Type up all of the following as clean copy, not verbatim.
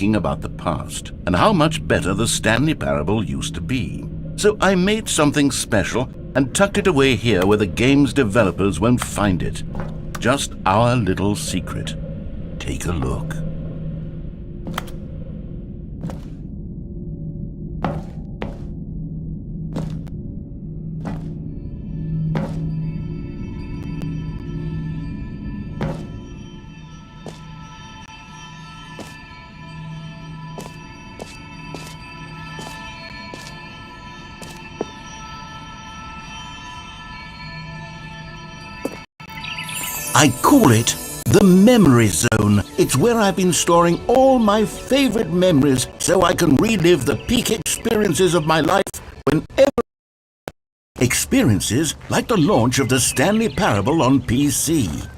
thinking about the past and how much better the Stanley Parable used to be. So I made something special and tucked it away here where the game's developers won't find it. Just our little secret. Take a look. I call it the Memory Zone. It's where I've been storing all my favorite memories so I can relive the peak experiences of my life whenever. Experiences like the launch of the Stanley Parable on PC.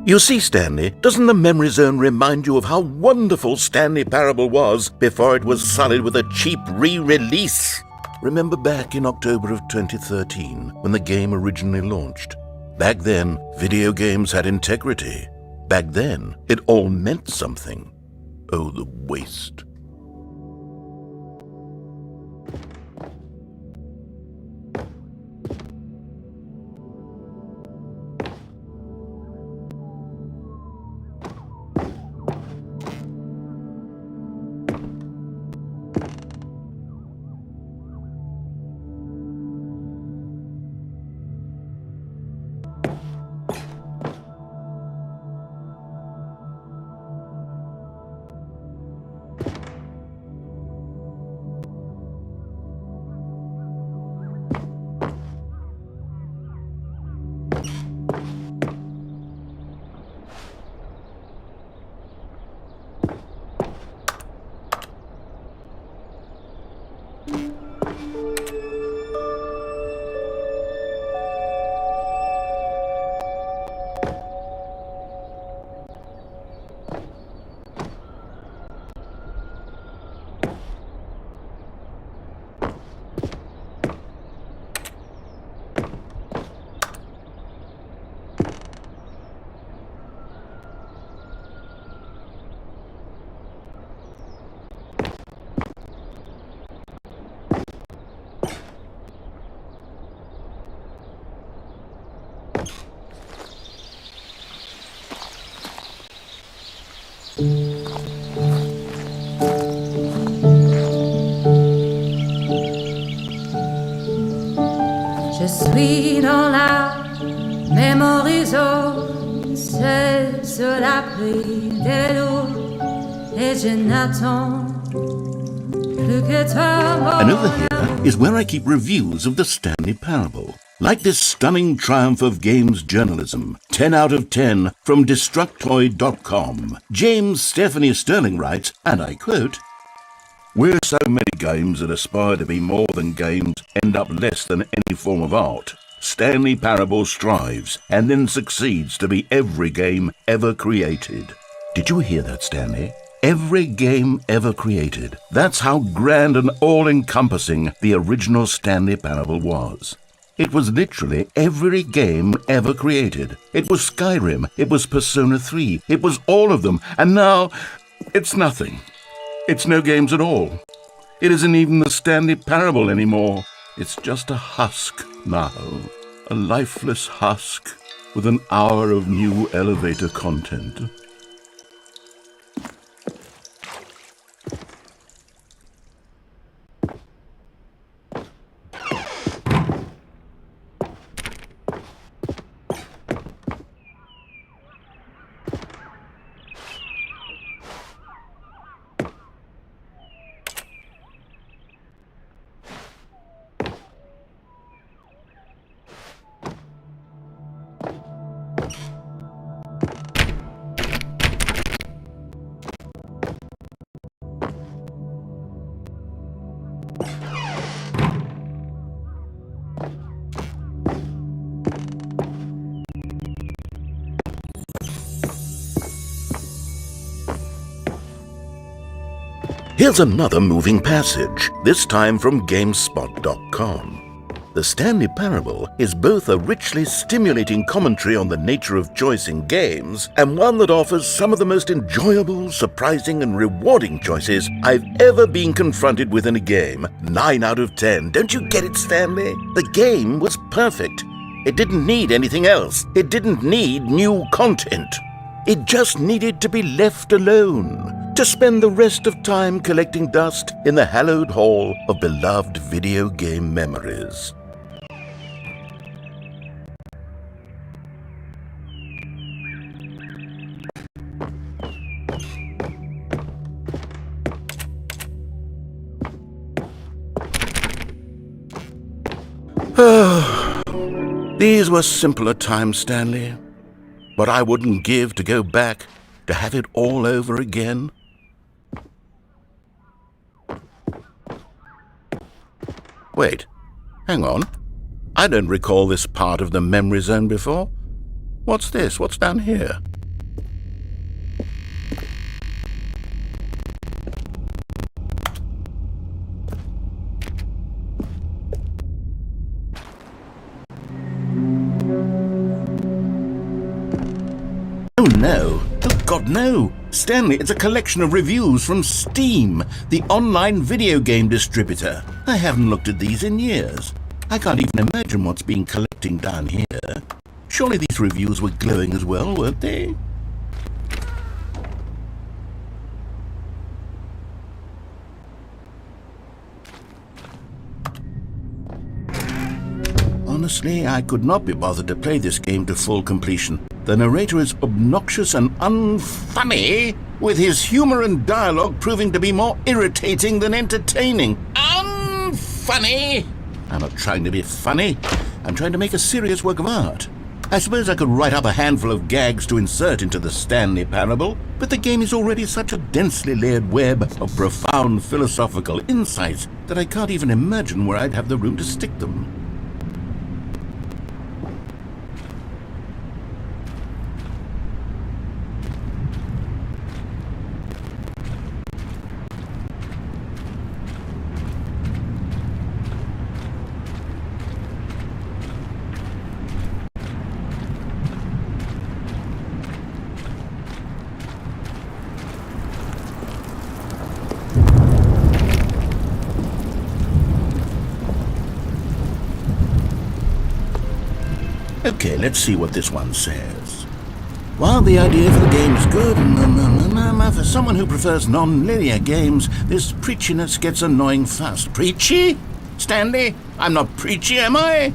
You see, Stanley, doesn't the Memory Zone remind you of how wonderful Stanley Parable was before it was sullied with a cheap re-release? Remember back in October of 2013, when the game originally launched? Back then, video games had integrity. Back then, it all meant something. Oh, the waste. Je suis dans la Memory Zone, seul sur l'abri des loups, et je n'attends plus que toi. And over here is where I keep reviews of the Stanley Parable. Like this stunning triumph of games journalism, 10 out of 10 from Destructoid.com. James Stephanie Sterling writes, and I quote, "Where so many games that aspire to be more than games end up less than any form of art, Stanley Parable strives and then succeeds to be every game ever created." Did you hear that, Stanley? Every game ever created. That's how grand and all-encompassing the original Stanley Parable was. It was literally every game ever created. It was Skyrim, it was Persona 3, it was all of them, and now it's nothing. It's no games at all. It isn't even the Stanley Parable anymore. It's just a husk now, a lifeless husk with an hour of new elevator content. Here's another moving passage, this time from GameSpot.com. The Stanley Parable is both a richly stimulating commentary on the nature of choice in games and one that offers some of the most enjoyable, surprising, and rewarding choices I've ever been confronted with in a game. 9 out of 10. Don't you get it, Stanley? The game was perfect. It didn't need anything else. It didn't need new content. It just needed to be left alone, to spend the rest of time collecting dust in the hallowed hall of beloved video game memories. These were simpler times, Stanley. But I wouldn't give to go back to have it all over again. Wait, hang on. I don't recall this part of the memory zone before. What's this? What's down here? Oh no! Oh God, no! Stanley, it's a collection of reviews from Steam, the online video game distributor. I haven't looked at these in years. I can't even imagine what's been collecting down here. Surely these reviews were glowing as well, weren't they? Honestly, I could not be bothered to play this game to full completion. The narrator is obnoxious and unfunny, with his humor and dialogue proving to be more irritating than entertaining. Unfunny? I'm not trying to be funny. I'm trying to make a serious work of art. I suppose I could write up a handful of gags to insert into the Stanley Parable, but the game is already such a densely layered web of profound philosophical insights that I can't even imagine where I'd have the room to stick them. Okay, let's see what this one says. While the idea for the game is good, for someone who prefers non-linear games, this preachiness gets annoying fast. Preachy? Stanley, I'm not preachy, am I?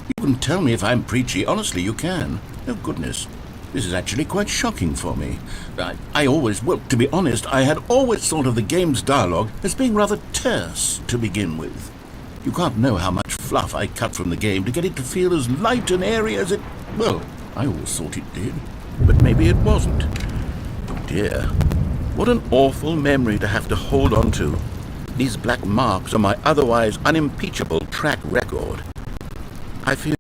You can tell me if I'm preachy. Honestly, you can. Oh, goodness. This is actually quite shocking for me. To be honest, I had always thought of the game's dialogue as being rather terse to begin with. You can't know how much fluff I cut from the game to get it to feel as light and airy as it... Well, I always thought it did, but maybe it wasn't. Oh dear, what an awful memory to have to hold on to. These black marks are my otherwise unimpeachable track record. I feel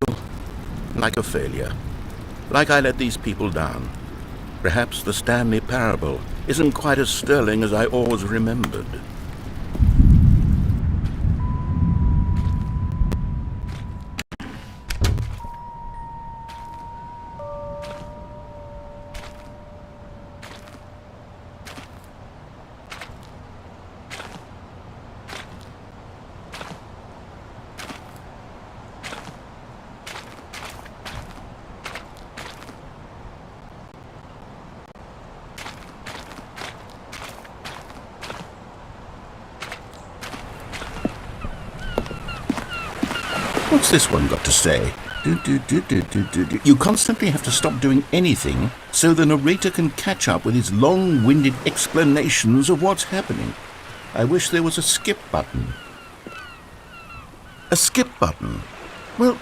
like a failure, like I let these people down. Perhaps the Stanley Parable isn't quite as sterling as I always remembered. What's this one got to say? You constantly have to stop doing anything so the narrator can catch up with his long-winded explanations of what's happening. I wish there was a skip button. A skip button? Well,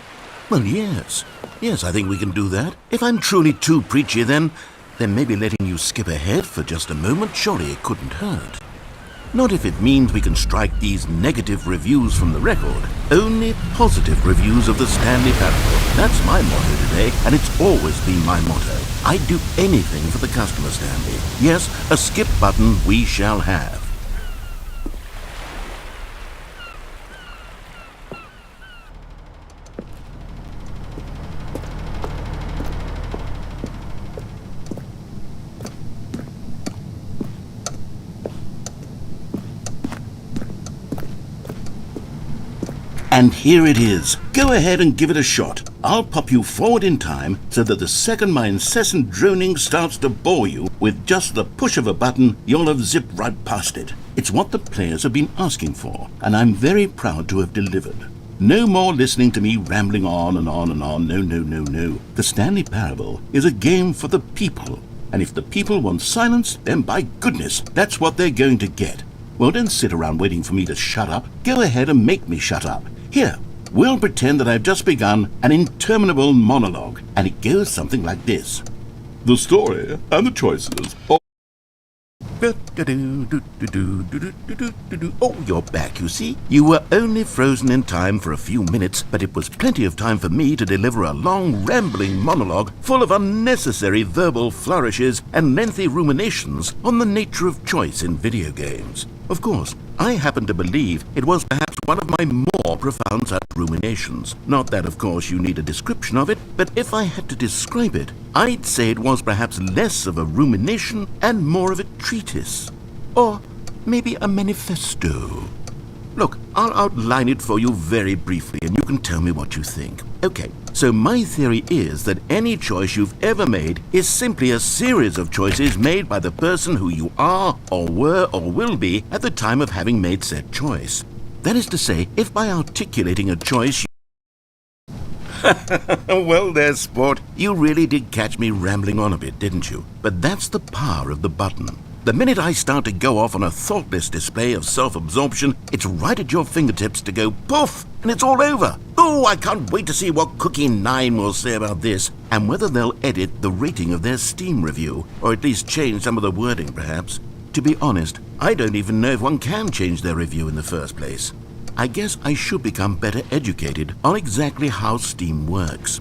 yes. Yes, I think we can do that. If I'm truly too preachy, then maybe letting you skip ahead for just a moment, surely it couldn't hurt. Not if it means we can strike these negative reviews from the record. Only positive reviews of the Stanley Parable. That's my motto today, and it's always been my motto. I'd do anything for the customer, Stanley. Yes, a skip button we shall have. And here it is. Go ahead and give it a shot. I'll pop you forward in time so that the second my incessant droning starts to bore you, with just the push of a button, you'll have zipped right past it. It's what the players have been asking for, and I'm very proud to have delivered. No more listening to me rambling on and on and on. No, no, no, no. The Stanley Parable is a game for the people. And if the people want silence, then by goodness, that's what they're going to get. Well, don't sit around waiting for me to shut up. Go ahead and make me shut up. Here, we'll pretend that I've just begun an interminable monologue, and it goes something like this. The story and the choices. Oh, you're back, you see. You were only frozen in time for a few minutes, but it was plenty of time for me to deliver a long, rambling monologue full of unnecessary verbal flourishes and lengthy ruminations on the nature of choice in video games. Of course, I happen to believe it was perhaps one of my more profound such ruminations. Not that, of course, you need a description of it, but if I had to describe it, I'd say it was perhaps less of a rumination and more of a treatise. Or maybe a manifesto. Look, I'll outline it for you very briefly, and you can tell me what you think. Okay, so my theory is that any choice you've ever made is simply a series of choices made by the person who you are, or were, or will be at the time of having made said choice. That is to say, if by articulating a choice Well, there's sport. You really did catch me rambling on a bit, didn't you? But that's the power of the button. The minute I start to go off on a thoughtless display of self-absorption, it's right at your fingertips to go poof, and it's all over. Oh, I can't wait to see what Cookie 9 will say about this, and whether they'll edit the rating of their Steam review, or at least change some of the wording, perhaps. To be honest, I don't even know if one can change their review in the first place. I guess I should become better educated on exactly how Steam works.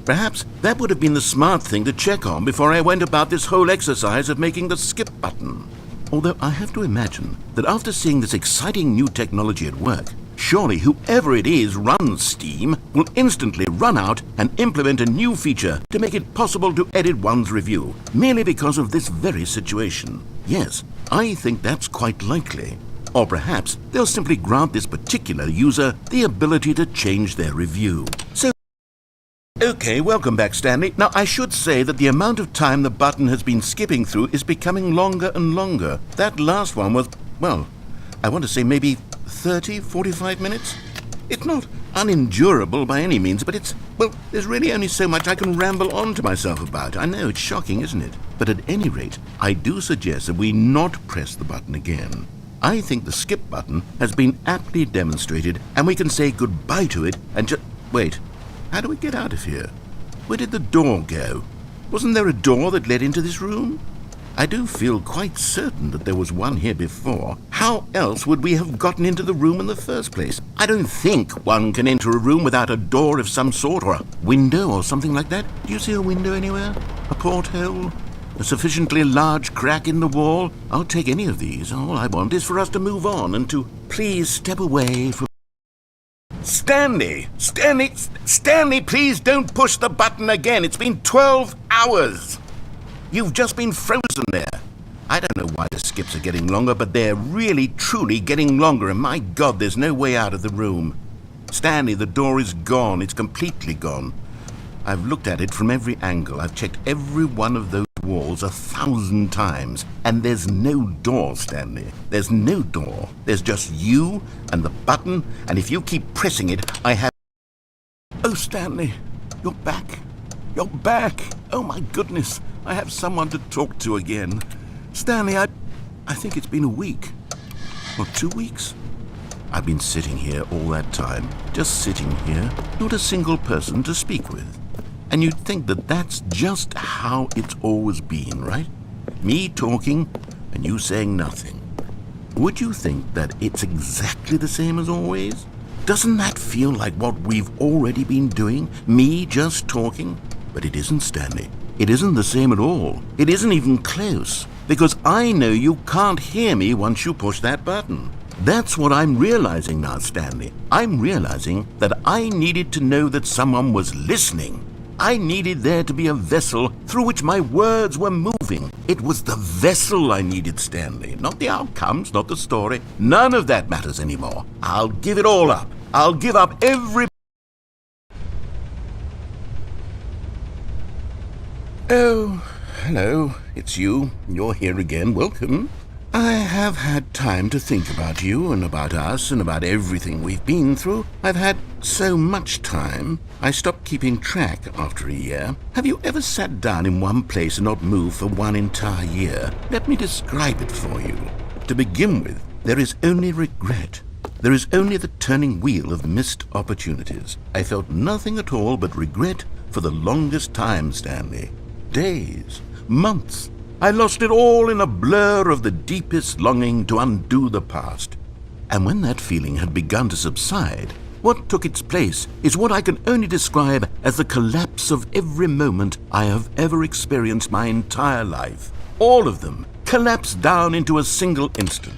Perhaps that would have been the smart thing to check on before I went about this whole exercise of making the skip button. Although I have to imagine that after seeing this exciting new technology at work, surely whoever it is runs Steam will instantly run out and implement a new feature to make it possible to edit one's review, merely because of this very situation. Yes, I think that's quite likely. Or perhaps they'll simply grant this particular user the ability to change their review. So, okay, welcome back, Stanley. Now, I should say that the amount of time the button has been skipping through is becoming longer and longer. That last one was, well, I want to say maybe 30, 45 minutes? It's not unendurable by any means, but well, there's really only so much I can ramble on to myself about. I know, it's shocking, isn't it? But at any rate, I do suggest that we not press the button again. I think the skip button has been aptly demonstrated, and we can say goodbye to it and just... Wait, how do we get out of here? Where did the door go? Wasn't there a door that led into this room? I do feel quite certain that there was one here before. How else would we have gotten into the room in the first place? I don't think one can enter a room without a door of some sort, or a window or something like that. Do you see a window anywhere? A porthole? A sufficiently large crack in the wall? I'll take any of these. All I want is for us to move on and to please step away from... Stanley, please don't push the button again. It's been 12 hours. You've just been frozen there. I don't know why the skips are getting longer, but they're really, truly getting longer, and my God, there's no way out of the room. Stanley, the door is gone. It's completely gone. I've looked at it from every angle. I've checked every one of those walls 1,000 times, and there's no door, Stanley. There's no door. There's just you and the button, and if you keep pressing it, I have... Oh, Stanley, you're back. You're back. Oh, my goodness. I have someone to talk to again. Stanley, I think it's been a week. Or 2 weeks. I've been sitting here all that time, just sitting here, not a single person to speak with. And you'd think that that's just how it's always been, right? Me talking and you saying nothing. Would you think that it's exactly the same as always? Doesn't that feel like what we've already been doing? Me just talking? But it isn't, Stanley. It isn't the same at all. It isn't even close. Because I know you can't hear me once you push that button. That's what I'm realizing now, Stanley. I'm realizing that I needed to know that someone was listening. I needed there to be a vessel through which my words were moving. It was the vessel I needed, Stanley. Not the outcomes, not the story. None of that matters anymore. I'll give it all up. I'll give up every... Oh, hello, it's you. You're here again. Welcome. I have had time to think about you and about us and about everything we've been through. I've had so much time, I stopped keeping track after a year. Have you ever sat down in one place and not moved for one entire year? Let me describe it for you. To begin with, there is only regret. There is only the turning wheel of missed opportunities. I felt nothing at all but regret for the longest time, Stanley. Days, months. I lost it all in a blur of the deepest longing to undo the past. And when that feeling had begun to subside, what took its place is what I can only describe as the collapse of every moment I have ever experienced my entire life. All of them collapsed down into a single instant.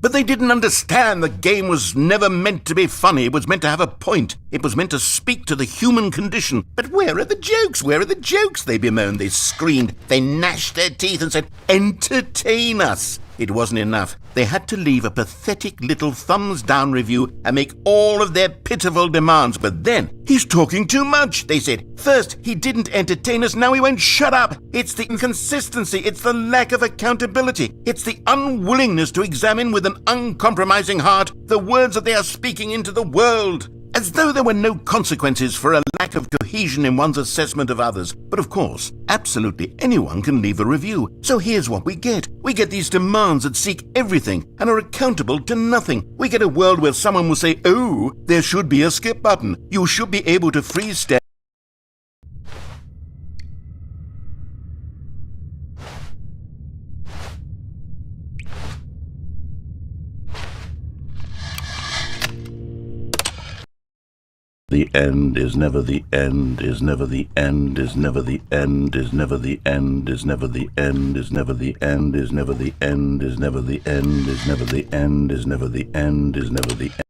But they didn't understand the game was never meant to be funny. It was meant to have a point. It was meant to speak to the human condition. But where are the jokes? Where are the jokes? They bemoaned, they screamed, they gnashed their teeth and said, entertain us. It wasn't enough. They had to leave a pathetic little thumbs-down review and make all of their pitiful demands. But then, he's talking too much, they said. First, he didn't entertain us, now he won't shut up. It's the inconsistency, it's the lack of accountability. It's the unwillingness to examine with an uncompromising heart the words that they are speaking into the world. As though there were no consequences for a lack of cohesion in one's assessment of others. But of course, absolutely anyone can leave a review. So here's what we get. We get these demands that seek everything and are accountable to nothing. We get a world where someone will say, oh, there should be a skip button. You should be able to freeze step. The end is never the end, is never the end, is never the end, is never the end, is never the end, is never the end, is never the end, is never the end, is never the end, is never the end, is never the end.